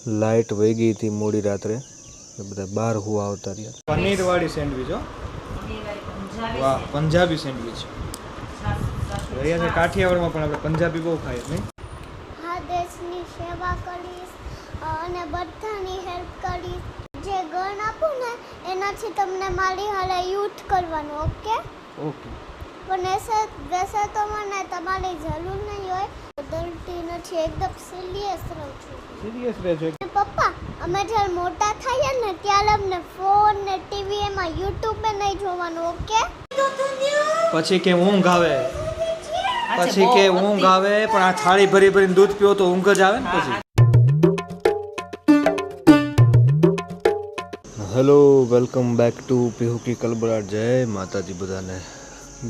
Light વહી ગઈ હતી મોડી રાત્રે, બધા બહાર હુવા આવતા રહ્યા. પનીર વાળી સેન્ડવિચ હો, વાહ પંજાબી સેન્ડવિચ. અહીંયા છે કાઠિયાવાડમાં પણ આપણે પંજાબી બહુ ખાઈએ નહીં. હા, દેશની સેવા કરીશ અને બધાની હેલ્પ કરીશ. જે ગણ આપું ને એનાથી તમને મારી હારે યુદ્ધ કરવાનું. Okay okay. પણ વૈસે તો મને તમારી જરૂર નહીં હોય. બદલતી નથી, એકદમ સિરિયસ રહું છું. સિરિયસ રહે છે પપ્પા, અમે જ્યારે મોટા થઈએ ને ત્યારે અમને ફોન ને ટીવી એમાં યુટ્યુબ નહીં જોવાનું. ઓકે પછી કે ઊંઘ આવે, પછી કે ઊંઘ આવે, પણ આ થાળી ભરી ભરીને દૂધ પીવો તો ઊંઘ જ આવે ને પછી. હેલો, વેલકમ બેક ટુ પીહુકી કલબરાટ. જય માતાજી બધાને.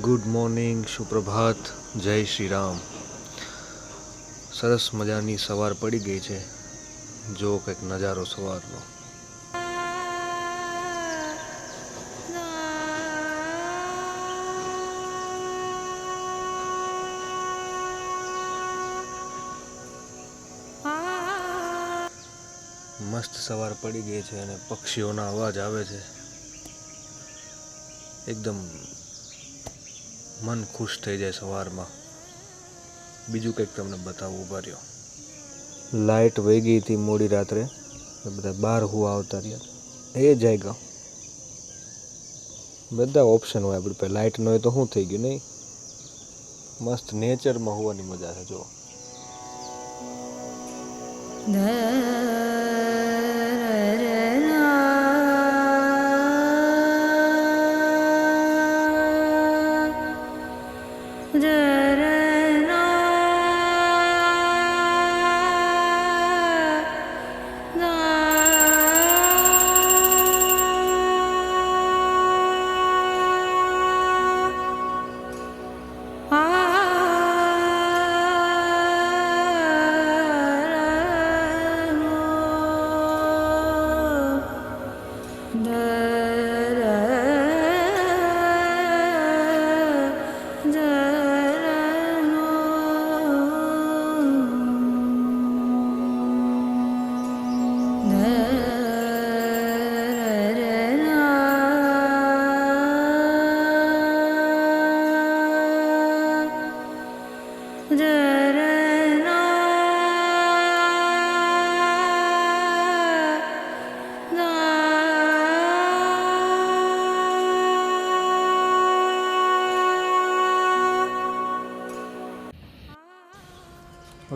ગુડ મોર્નિંગ, સુપ્રભાત, જય શ્રી રામ. સરસ મજાની સવાર પડી ગઈ છે. જો કંઈક નજારો સવારનો. મસ્ત સવાર પડી ગઈ છે અને પક્ષીઓના અવાજ આવે છે. એકદમ મન ખુશ થઈ જાય સવારમાં. બીજું કંઈક તમને બતાવું, ઉભા રહ્યો. લાઇટ વહી ગઈ હતી મોડી રાત્રે, બધા બહાર હુવા આવતા રહ્યા. એ જાયગા બધા ઓપ્શન હોય આપણી પાસે. લાઇટ ન હોય તો શું થઈ ગયું નહીં? મસ્ત નેચરમાં હોવાની મજા છે. જો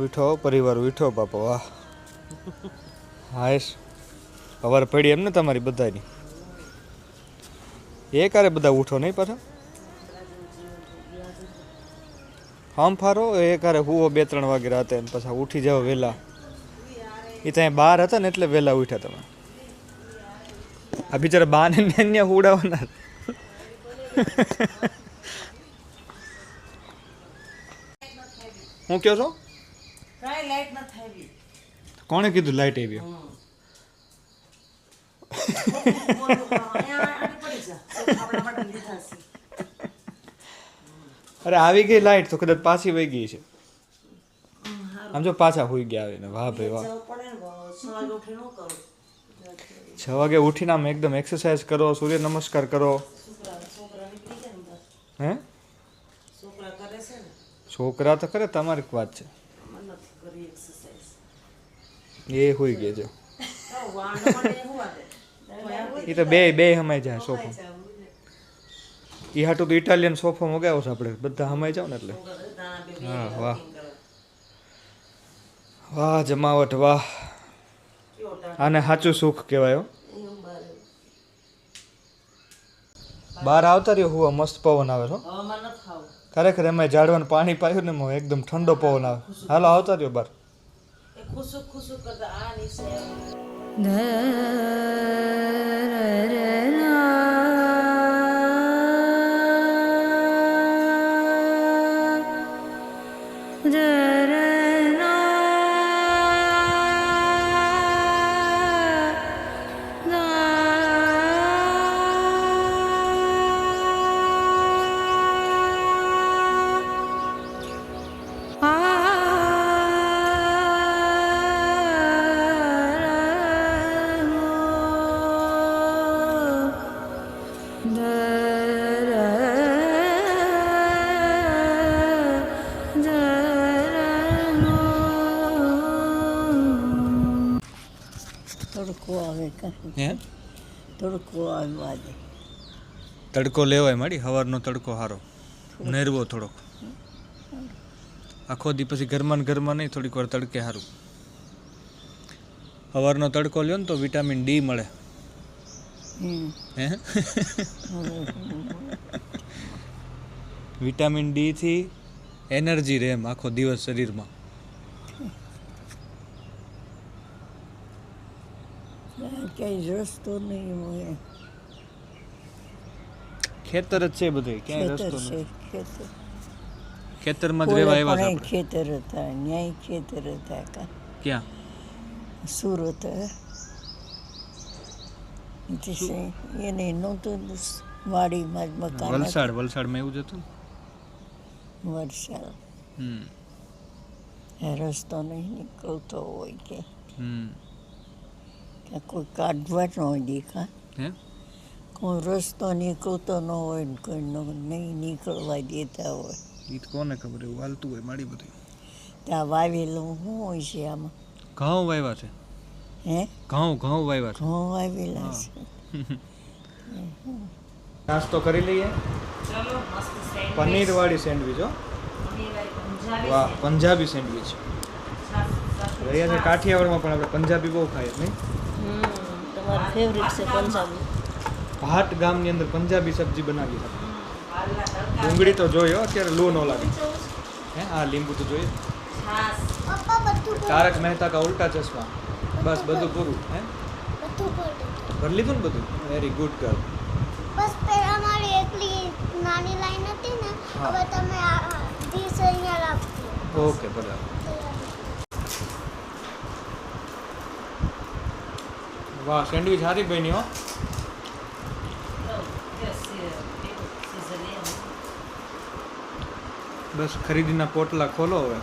ઉઠો પરિવાર, ઉઠો બાપા. વાહ હાશ, ખબર પડી એમ ને તમારી બધાની. એ કારે બધા ઉઠો નહીં પાછા. હમ ફારો એ કારે હુવો 2-3 વાગે રાતે ને પાછા ઉઠી જાઓ વહેલા. એ ત્યાં બહાર હતા ને એટલે વહેલા ઉઠ્યા તમે. આ બિચારા બાને ત્યાં ઉડાવવાના. હું કહો છો? કોણે કીધું લાઈટ આવી? અરે આવી ગઈ લાઈટ તો કદાચ પાછી વહી ગઈ છે. આમ જો પાછા હોઈ ગયા આવીને. વાહ ભાઈ વાહ. 6 વાગે ઉઠીને આમ એકદમ એક્સરસાઇઝ કરો, સૂર્ય નમસ્કાર કરો. હે છોકરા તો કરે, તમારી વાત છે. એ હોઈ ગયા છે. એ તો બે હમાઈ જાય સોફો. એ હાટું તો ઇટાલિયન સોફો મગાવ્યો છે આપણે, બધા હમાઈ જાવ ને એટલે. હા વાહ વાહ, જમાવટ વાહ. આને સાચું સુખ કહેવાય. બહાર આવતા રહ્યો હુવા, મસ્ત પવન આવે છે. ખરેખર એમાં ઝાડવાનું પાણી પાયું ને એમાં એકદમ ઠંડો પવન આવે. હાલો આવતા રહ્યો બહાર. તડકો આવે કાંઈ હે તડકો આવવા દે તડકો લેવાય માડી સવારનો તડકો સારો નેરવો થોડોક આખો દી પછી ઘરમાં ને ઘરમાં નહીં થોડીક વાર તડકે સારું સવારનો તડકો લ્યો ને તો વિટામિન ડી મળે હમ. હે હવે વિટામિન ડી થી એનર્જી રહે એમ આખો દિવસ શરીરમાં ક્યાંય રસ્તો નહીં હોય ખેતર જ છે બધું ક્યાંય ખેતર રસ્તો છે નથી ખેતર ખેતરમાં જ રહેવા આવ્યા છે પણ આપણે ખેતર હતા ન્યાય ખેતર હતા કા ક્યાં સુરત એને નહોતું વાડીમાં જ મકાન વલસાડમાં એવું જ હતું વરસાદ હમ રસ્તો નહીં નીકળતો હોય કે હમ કોઈ કાઢવા ન હોય દેખા હે કોઈ રસ્તો નીકળતો ન હોય ને કોઈ નહીં નીકળવા દેતા હોય ઈ તો કોને ખબર એવું હાલતું હોય માડી બધું ત્યાં વાવેલું શું હોય છે આમાં ઘઉં વાવ્યા છે હે ઘઉં વાવ્યા છે ઘઉં વાવેલા છે નાસ્તો કરી લઈએ ચલો મસ્ત સેન્ડવિચ પનીર વાળી સેન્ડવિચ હો પનીર વાળી પંજાબી વાહ પંજાબી સેન્ડવિચ છાસ સાથે રહ્યા છે કાઠિયાવાડમાં પણ આપણે પંજાબી બહુ ખાઈએ નહીં તમારું ફેવરિટ છે પંજાબી ભાટ ગામની અંદર પંજાબી સબ્જી બનાવી છે વાલના તડકા ડુંગળી તો જોઈએ હો, અત્યારે લો ન લાગે હે હા લીંબુ તો જોઈએ છાસ પપ્પા બધું તારક મહેતા કા ઉલ્ટા ચશ્મા બસ બધું પૂરું હે બધું બોલ કરી લીધું ને બધું વેરી ગુડ ગર્લ બસ પેલા મારી એકલી નાની લાઈન હતી ને હા. હવે તમે ડીશ અહીંયા રાખજો ઓકે બરાબર વાહ સેન્ડવિચ સારી બની હો બસ ખરીદીના પોટલા ખોલો હવે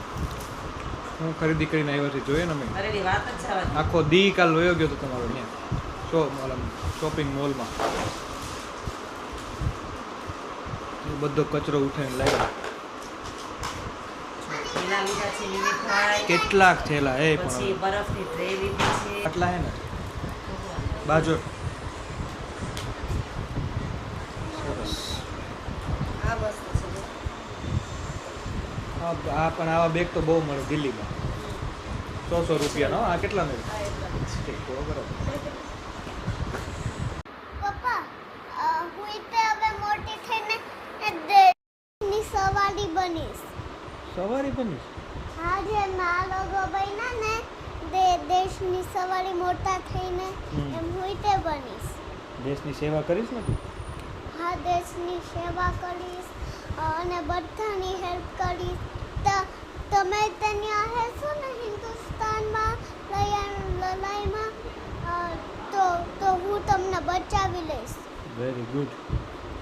હું ખરીદી કરીને આવ્યા છે જોઈએ ને અમે અરેની વાત જ જવા દે. આખો દી કાલ વયો ગયો તો તમારો ત્યાં શોપિંગ મોલમાં બધો કચરો ઉઠાઈને લાવ્યા પેલા લીધા છે મીઠાઈ કેટલાક થયેલા એ પછી પણ બરફની ટ્રે લીધી છે આટલા હે ને બાજુ સરસ આ વસ્તુ છે જો. આ પણ આવા બેગ તો બહુ મળે દિલ્હીમાં 100 રૂપિયાનો આ કેટલા નો ઠીક બરોબર પપ્પા હું તે હવે મોટી થઈને દેશની સવારી બનીશ સવારી બનીશ હા જે ના લોકો બન્યા ને દેશની સવારી મોટા થઈને હમ. એમ હું તે બનીશ દેશની સેવા કરીશ ને તું હા દેશની સેવા કરીશ અને બધાની હેલ્પ કરીશ તમે ત્યાં રહેશો ને હિન્દુસ્તાનમાં લડાઈમાં તો હું તમને બચાવી લઈશ વેરી ગુડ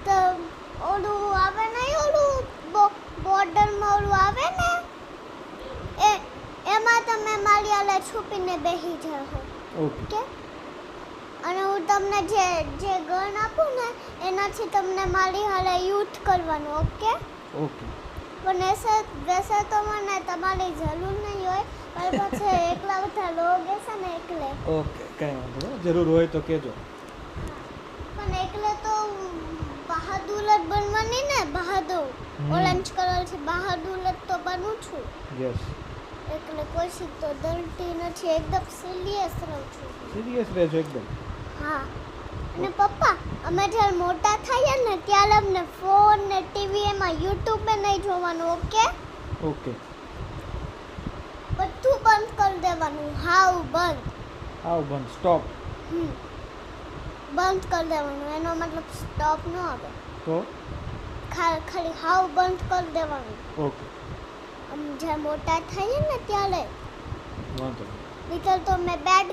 તો ઓલું આવે નહીં ઓલું બોર્ડરમાં ઓલું આવે ને એમાં તમે મારી આલે છુપીને બેસી જાઓ ઓકે કે અને હું તમને જે ગન આપું ને એનાથી તમને મારી હાલે યુદ્ધ કરવાનું ઓકે ઓકે પણ વૈસે તો મને તમારી જરૂર નહીં હોય પણ પછી એકલા બધા લોગ હશે ને એકલે ઓકે કઈ વાંધો નહીં જરૂર હોય તો કહેજો પણ એકલે તો બહાદુર જ બનવાની ને બહાદુર ઓરેન્જ કલર છે બહાદુર જ તો બનું છું યસ એટલે કોઈ તો ડરતી નથી એકદમ સિરિયસ રહું છું સિરિયસ રહેજો એકદમ હા અને પપ્પા અમે જ્યારે મોટા થઈએ ને ત્યારે અમને ફોન ને ટીવી એમાં યુટ્યુબે નહીં જોવાનું ઓકે ઓકે બધું બંધ કરી દેવાનું હાવ બંધ આવ બંધ સ્ટોપ બંધ કરી દેવાનું એનો મતલબ સ્ટોપ ન આવે તો ખાલી હાવ બંધ કરી દેવાનું ઓકે અમે જ્યારે મોટા થઈએ ને ત્યારે વાંધો નીકળ તો મેં બેડ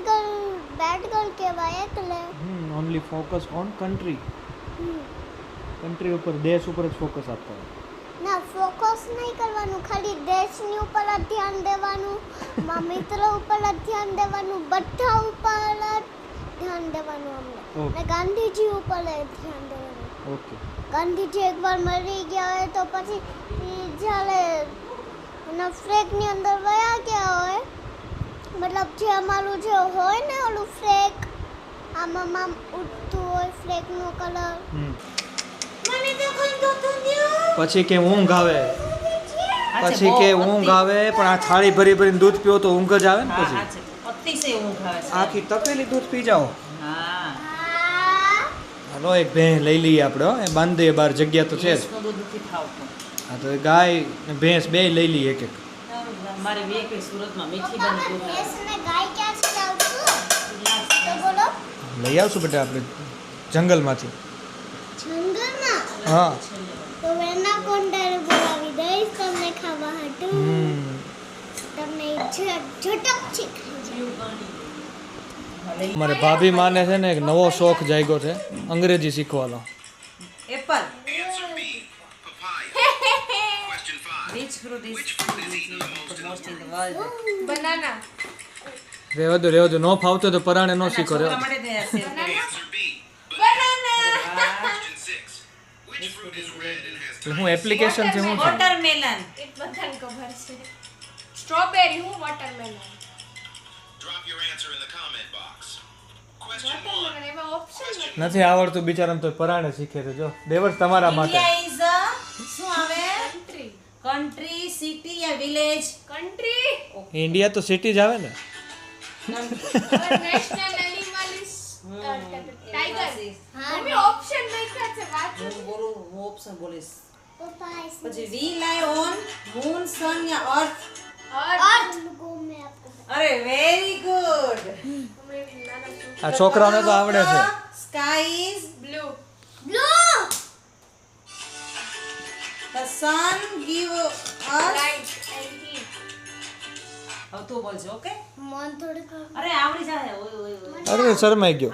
ગર્લ કહેવાય એટલે only focus on country hmm. Country ઉપર દેશ ઉપર જ ફોકસ આપતા ના ફોકસ નહીં કરવાનું ખાલી દેશની ઉપર જ ધ્યાન દેવાનું મારા મિત્રો ઉપર જ ધ્યાન દેવાનું બધા ઉપર જ ધ્યાન દેવાનું અમને ઓકે. ને ગાંધીજી ઉપર જ ધ્યાન દેવાનું ઓકે ગાંધીજી એકવાર મરી ગયા હોય તો પછી ઈ જ્યારે એના ફ્લેગની અંદર વયા ગયા હોય મતલબ જે અમારું જે હોય ને ઓલું ફ્લેગ આમાં આમ ઉડતું હોય ફ્લેગનો કલર મને તો કોઈ દોતું દયો પછી કે ઊંઘ આવે પછી કે ઊંઘ આવે પણ આ થાળી ભરી ભરીને દૂધ પીવો તો ઊંઘ જ આવે ને હા પછી હા છે અતિશય ઊંઘ આવે છે આખી તપેલી દૂધ પી જાઓ હા હાલો એક ભેંસ લઈ લઈએ આપણે હો. એ બાંધીએ બાર જગ્યા તો છે જ ભેંસનું દૂધ નથી ખાવતું હા તો ગાય ને ભેંસ બે લઈ લઈએ એક એક મારે વેકે સુરતમાં મીઠી બની દૂધ આવે. ભેંસને ગાય ક્યાંથી લાવશું તો બોલો લઈ આવશું બેટા આપણે જંગલમાંથી જંગલમાં હા તો વેના કોંડાને બોલાવી દઈશ તમને ખાવા હાટું તમને ઝટક છે મારે ભાભી માને છે ને એક નવો શોખ જાગ્યો છે અંગ્રેજી શીખવાનો apple Which fruit is the most in the world? Banana રેવા દો નો ફાવતો તો પરાણે નો શીખો રે છોકરા માટે તો આ save કરે. હું એપ્લિકેશન છે હું છે Watermelon. બધાને ખબર છે સ્ટ્રોબેરી હું watermelon Drop your answer in the comment box. Watermelon એમાં ઓપ્શન નથી આવડતું બિચારાને તો પરાણે શીખે છે જો દેવર તમારા માટે India is a શું આવે કન્ટ્રી સિટી યા વિલેજ કન્ટ્રી ઇન્ડિયા તો સિટી જ આવે ને national animal is tiger mummy option લખ્યા છે વાંચો હું બોલું હું ઓપ્શન બોલીશ પપ્પા પછી વી લાય ઓન મૂન સન યા અર્થ अर्थ को मैं आपको અરે વેરી ગુડ આ છોકરાઓને તો આવડે છે sky is blue blue the sun give us light and heat હવે તું બોલજો ઓકે मन थोड़े का અરે આવડી જાય ઓય ઓય ઓય અરે શરમાઈ ગયો